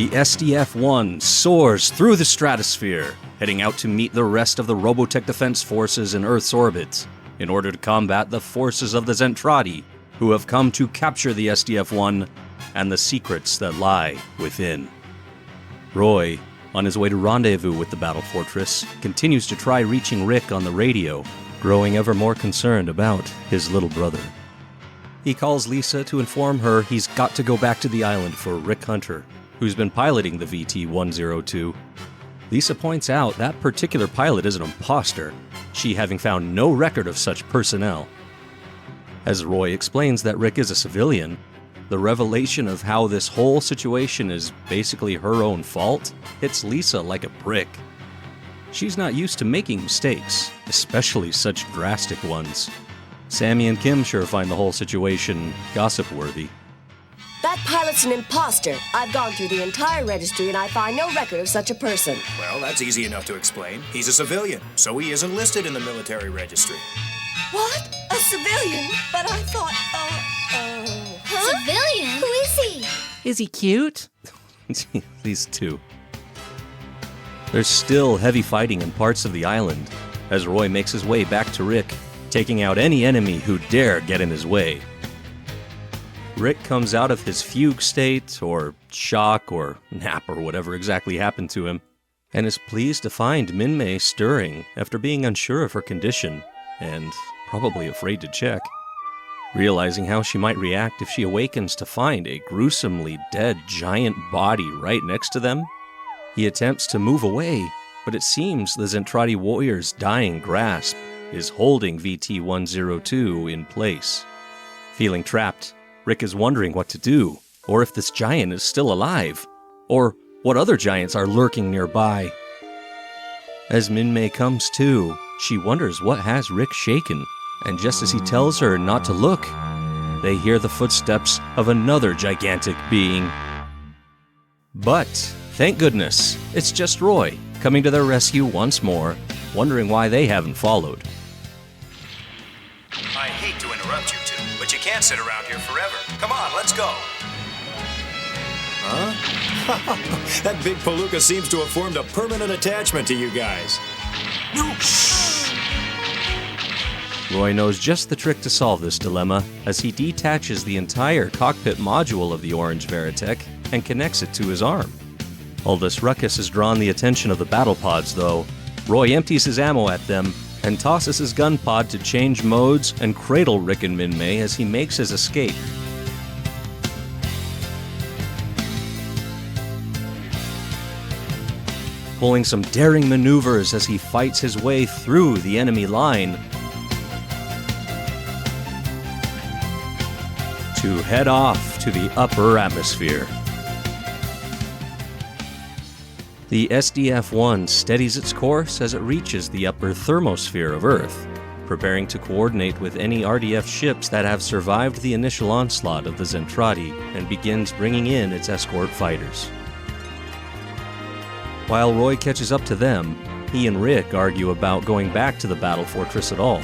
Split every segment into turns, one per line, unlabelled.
The SDF-1 soars through the stratosphere, heading out to meet the rest of the ROBOTECH defense forces in Earth's orbit, in order to combat the forces of the ZENTRAEDI, who have come to capture the SDF-1 and the secrets that lie within. Roy, on his way to rendezvous with the Battle Fortress, continues to try reaching Rick on the radio, growing ever more concerned about his little brother. He calls Lisa to inform her he's got to go back to the island for Rick Hunter, who's been piloting the VT-102. Lisa points out that particular pilot is an imposter, she having found no record of such personnel. As Roy explains that Rick is a civilian, the revelation of how this whole situation is basically her own fault hits Lisa like a brick. She's not used to making mistakes, especially such drastic ones. Sammy and Kim sure find the whole situation gossip-worthy.
That pilot's an imposter. I've gone through the entire registry and I find no record of such a person.
Well, that's easy enough to explain. He's a civilian, so he isn't listed in the military registry.
What? A civilian? But I thought,
Huh? Civilian? Who is he?
Is he cute? These two. There's still heavy fighting in parts of the island, as Roy makes his way back to Rick, taking out any enemy who dare get in his way. Rick comes out of his fugue state, or shock, or nap, or whatever exactly happened to him, and is pleased to find MINMEI stirring after being unsure of her condition, and probably afraid to check. Realizing how she might react if she awakens to find a gruesomely dead giant body right next to them, he attempts to move away, but it seems the ZENTRAEDI warrior's dying grasp is holding VT-102 in place. Feeling trapped, Rick is wondering what to do, or if this giant is still alive, or what other giants are lurking nearby. As MINMEI comes to, she wonders what has Rick shaken, and just as he tells her not to look, they hear the footsteps of another gigantic being. But, thank goodness, it's just Roy, coming to their rescue once more, wondering why they haven't followed.
I hate to interrupt you two, but you can't sit around here forever. Come on, let's go. Huh? That big palooka seems to have formed a permanent attachment to you guys. No, shh!
Roy knows just the trick to solve this dilemma as he detaches the entire cockpit module of the orange veritech and connects it to his arm. All this ruckus has drawn the attention of the battle pods, though. Roy empties his ammo at them and tosses his gun pod to change modes and cradle Rick and MINMEI as he makes his escape. Pulling some daring maneuvers as he fights his way through the enemy line to head off to the upper atmosphere. The SDF-1 steadies its course as it reaches the upper thermosphere of Earth, preparing to coordinate with any RDF ships that have survived the initial onslaught of the ZENTRAEDI and begins bringing in its escort fighters. While Roy catches up to them, he and Rick argue about going back to the Battle Fortress at all.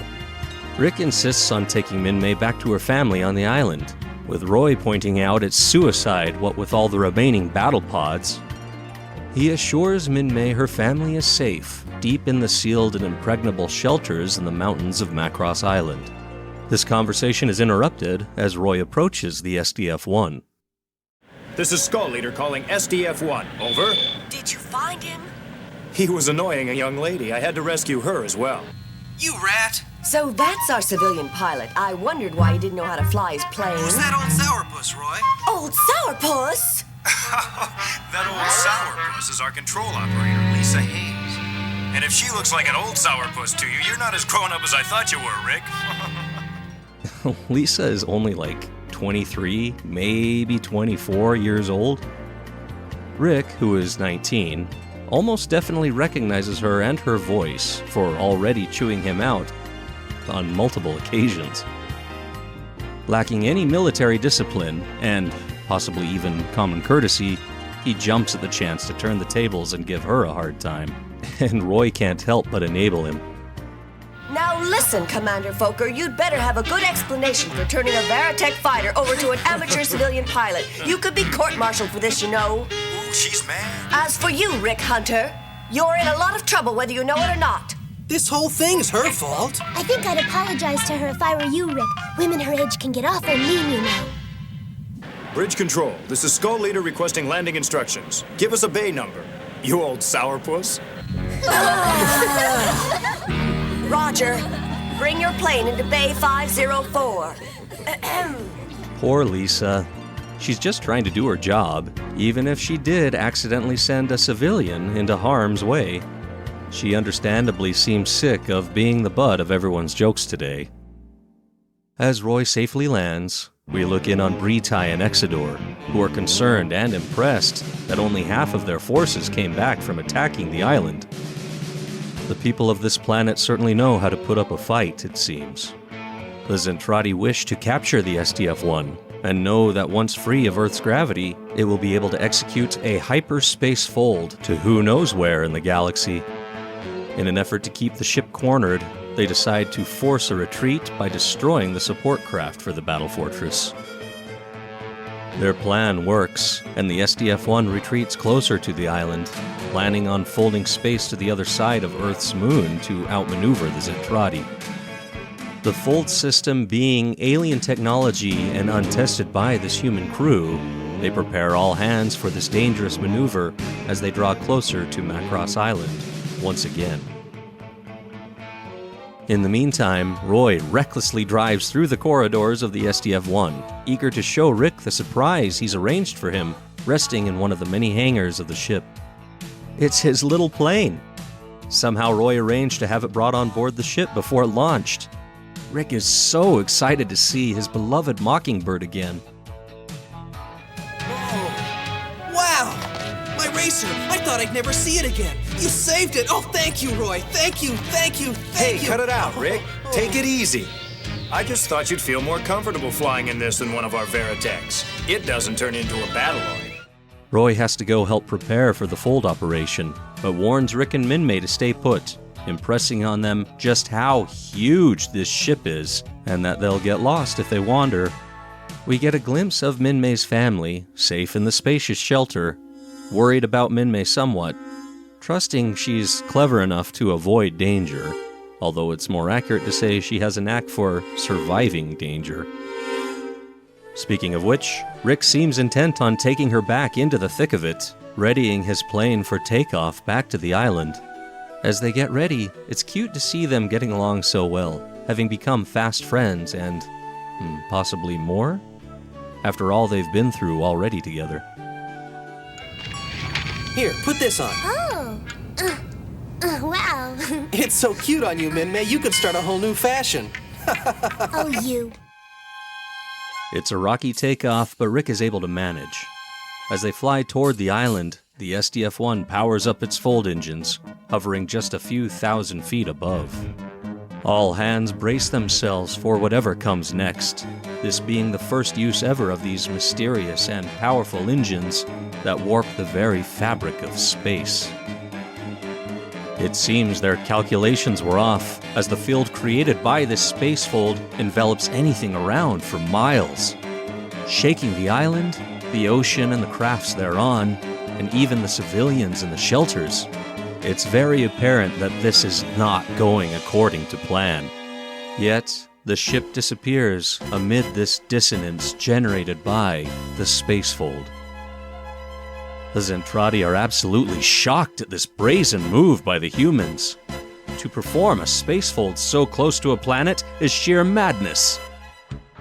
Rick insists on taking MINMEI back to her family on the island, with Roy pointing out it's suicide what with all the remaining battle pods. He assures MINMEI her family is safe, deep in the sealed and impregnable shelters in the mountains of Macross Island. This conversation is interrupted as Roy approaches the SDF-1.
This is Skull Leader calling SDF-1. Over.
did you find him?
He was annoying a young lady. I had to rescue her as well.
You rat!
So that's our civilian pilot. I wondered why he didn't know how to fly his plane.
Who's that old sourpuss, Roy?
Old sourpuss?
That old sourpuss is our control operator, Lisa Hayes. And if she looks like an old sourpuss to you, you're not as grown up as I thought you were, Rick.
Lisa is only like 23, maybe 24 years old. Rick, who is 19, almost definitely recognizes her and her voice for already chewing him out on multiple occasions. Lacking any military discipline, and possibly even common courtesy, he jumps at the chance to turn the tables and give her a hard time. And Roy can't help but enable him.
Now listen, Commander Fokker, you'd better have a good explanation for turning a veritech fighter over to an amateur civilian pilot. You could be court-martialed for this, you know.
she's mad.
As for you, Rick Hunter, you're in a lot of trouble whether you know it or not.
This whole thing's her fault.
I think I'd apologize to her if I were you, Rick. Women her age can get awful mean, you know.
Bridge control, this is Skull Leader requesting landing instructions. Give us a bay number, you old sourpuss.
Roger. Bring your plane into Bay 504.
Poor Lisa. She's just trying to do her job, even if she did accidentally send a civilian into harm's way. She understandably seems sick of being the butt of everyone's jokes today. As Roy safely lands, we look in on Bretai and Exodor, who are concerned and impressed that only half of their forces came back from attacking the island. The people of this planet certainly know how to put up a fight, it seems. The ZENTRAEDI wish to capture the SDF-1, and know that once free of Earth's gravity, it will be able to execute a hyperspace fold to who knows where in the galaxy. In an effort to keep the ship cornered, they decide to force a retreat by destroying the support craft for the Battle Fortress. Their plan works, and the SDF-1 retreats closer to the island, planning on folding space to the other side of Earth's moon to outmaneuver the ZENTRAEDI. The fold system being alien technology and untested by this human crew, they prepare all hands for this dangerous maneuver as they draw closer to Macross Island once again. In the meantime, Roy recklessly drives through the corridors of the SDF-1, eager to show Rick the surprise he's arranged for him, resting in one of the many hangars of the ship. It's his little plane. Somehow Roy arranged to have it brought on board the ship before it launched. Rick is so excited to see his beloved Mockingbird again.
Oh, wow! My racer! I thought I'd never see it again. You saved it! Oh, thank you, Roy! Thank you, thank you, thank you!
Hey, cut it out, Rick. Take it easy. I just thought you'd feel more comfortable flying in this than one of our veritechs. It doesn't turn into a battleoid.
Roy has to go help prepare for the fold operation, but warns Rick and MINMEI to stay put, impressing on them just how huge this ship is, and that they'll get lost if they wander. We get a glimpse of MINMEI's family, safe in the spacious shelter, worried about MINMEI somewhat, trusting she's clever enough to avoid danger, although it's more accurate to say she has a knack for surviving danger. Speaking of which, Rick seems intent on taking her back into the thick of it, readying his plane for takeoff back to the island. As they get ready, it's cute to see them getting along so well, having become fast friends and, possibly more? After all they've been through already together.
Here, put this on.
Oh, wow.
It's so cute on you, MINMEI. You could start a whole new fashion.
Oh, you.
It's a rocky takeoff, but Rick is able to manage. As they fly toward the island, the SDF-1 powers up its fold engines, hovering just a few thousand feet above. All hands brace themselves for whatever comes next, this being the first use ever of these mysterious and powerful engines that warp the very fabric of space. It seems their calculations were off, as the field created by this space fold envelops anything around for miles, shaking the island, the ocean and the crafts thereon, and even the civilians in the shelters. It's very apparent that this is not going according to plan. Yet, the ship disappears amid this dissonance generated by the spacefold. The ZENTRAEDI are absolutely shocked at this brazen move by the humans. To perform a spacefold so close to a planet is sheer madness.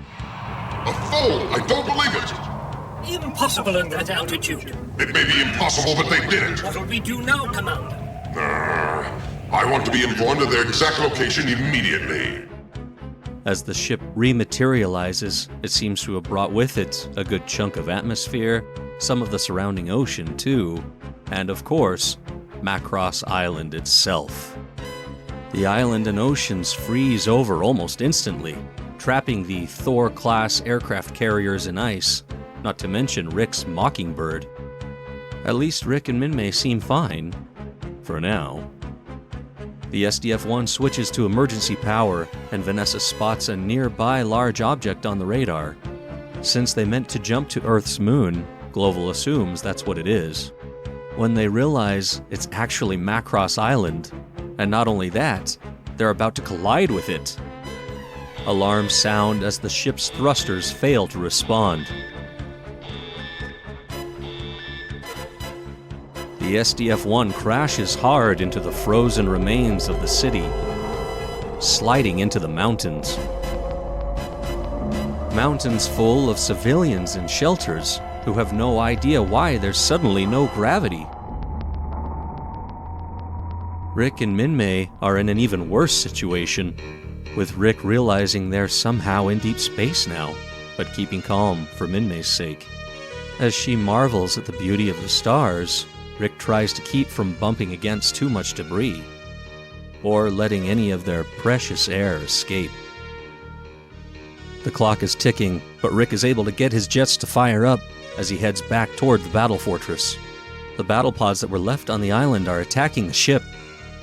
A fold! I don't believe it!
Impossible at that altitude.
It may be impossible, but they did it!
What'll we do now, Commander?
I want to be informed of their exact location immediately.
As the ship rematerializes, it seems to have brought with it a good chunk of atmosphere, some of the surrounding ocean too, and of course, Macross Island itself. The island and oceans freeze over almost instantly, trapping the Thor-class aircraft carriers in ice, not to mention Rick's Mockingbird. At least Rick and MINMEI seem fine, for now. The SDF-1 switches to emergency power, and Vanessa spots a nearby large object on the radar. Since they meant to jump to Earth's moon, GLOVAL assumes that's what it is. when they realize it's actually Macross Island. And not only that, they're about to collide with it. Alarms sound as the ship's thrusters fail to respond. The SDF-1 crashes hard into the frozen remains of the city, sliding into the mountains. Mountains full of civilians in shelters who have no idea why there's suddenly no gravity. Rick and MINMEI are in an even worse situation, with Rick realizing they're somehow in deep space now, but keeping calm for MINMEI's sake. As she marvels at the beauty of the stars, Rick tries to keep from bumping against too much debris, or letting any of their precious air escape. The clock is ticking, but Rick is able to get his jets to fire up as he heads back toward the battle fortress. The battle pods that were left on the island are attacking the ship.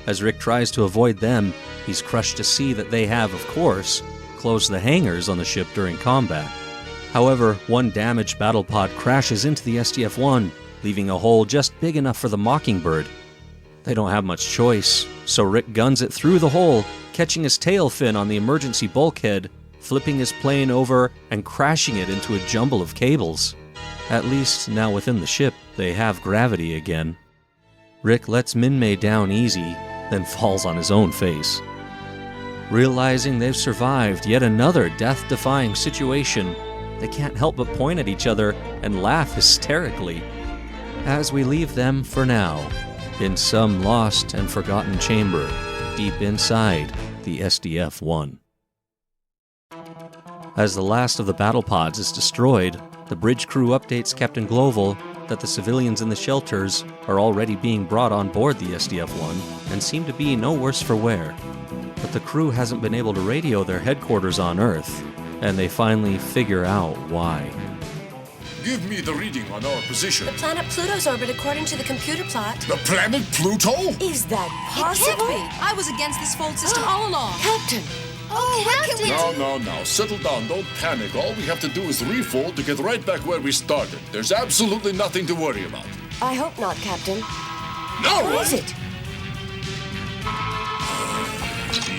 As Rick tries to avoid them, he's crushed to see that they have, of course, closed the hangars on the ship during combat. However, one damaged battle pod crashes into the SDF-1, leaving a hole just big enough for the Mockingbird. They don't have much choice, so Rick guns it through the hole, catching his tail fin on the emergency bulkhead, flipping his plane over and crashing it into a jumble of cables. At least, now within the ship, they have gravity again. Rick lets MINMEI down easy, then falls on his own face. Realizing they've survived yet another death-defying situation, they can't help but point at each other and laugh hysterically. As we leave them for now, in some lost and forgotten chamber, deep inside the SDF-1. As the last of the battle pods is destroyed, the bridge crew updates Captain GLOVAL that the civilians in the shelters are already being brought on board the SDF-1 and seem to be no worse for wear. But the crew hasn't been able to radio their headquarters on Earth, and they finally figure out why.
Give me the reading on our position.
The planet Pluto's orbit according to the computer plot.
The planet Pluto?
Is that possible?
It can't be. I was against this fold system all along.
Captain!
Captain!
Now, settle down, don't panic. All we have to do is refold to get right back where we started. There's absolutely nothing to worry about.
I hope not, Captain.
No!
Where is it?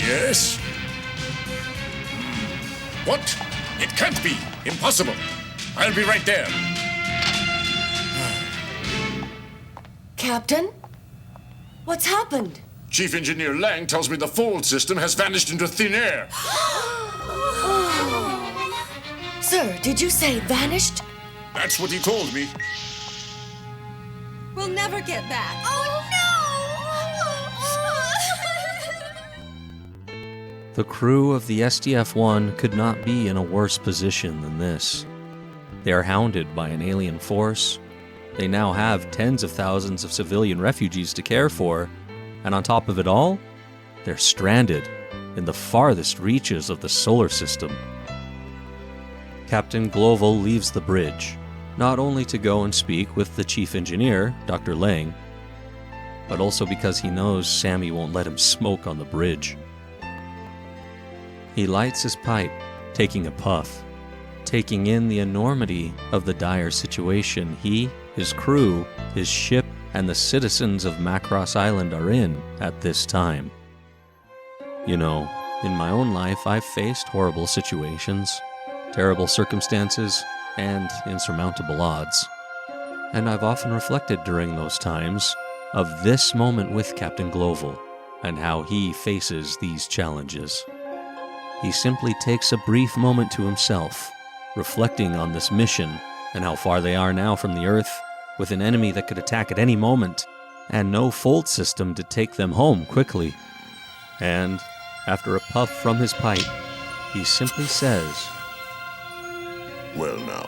Yes? What? It can't be. Impossible. I'll be right there.
Captain? What's happened?
Chief Engineer Lang tells me the fold system has vanished into thin air.
Sir, did you say vanished?
That's what he told me.
We'll never get back.
The crew of the SDF-1 could not be in a worse position than this. They are hounded by an alien force. They now have tens of thousands of civilian refugees to care for, and on top of it all, they're stranded in the farthest reaches of the solar system. Captain GLOVAL leaves the bridge, not only to go and speak with the chief engineer, Dr. Lang, but also because he knows Sammy won't let him smoke on the bridge. He lights his pipe, taking a puff, taking in the enormity of the dire situation he, his crew, his ship, and the citizens of Macross Island are in at this time. You know, in my own life, I've faced horrible situations, terrible circumstances, and insurmountable odds. And I've often reflected during those times of this moment with Captain GLOVAL and how he faces these challenges. He simply takes a brief moment to himself, reflecting on this mission and how far they are now from the Earth, with an enemy that could attack at any moment, and no fold system to take them home quickly. And, after a puff from his pipe, he simply says,
Well now,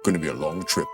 gonna be a long trip.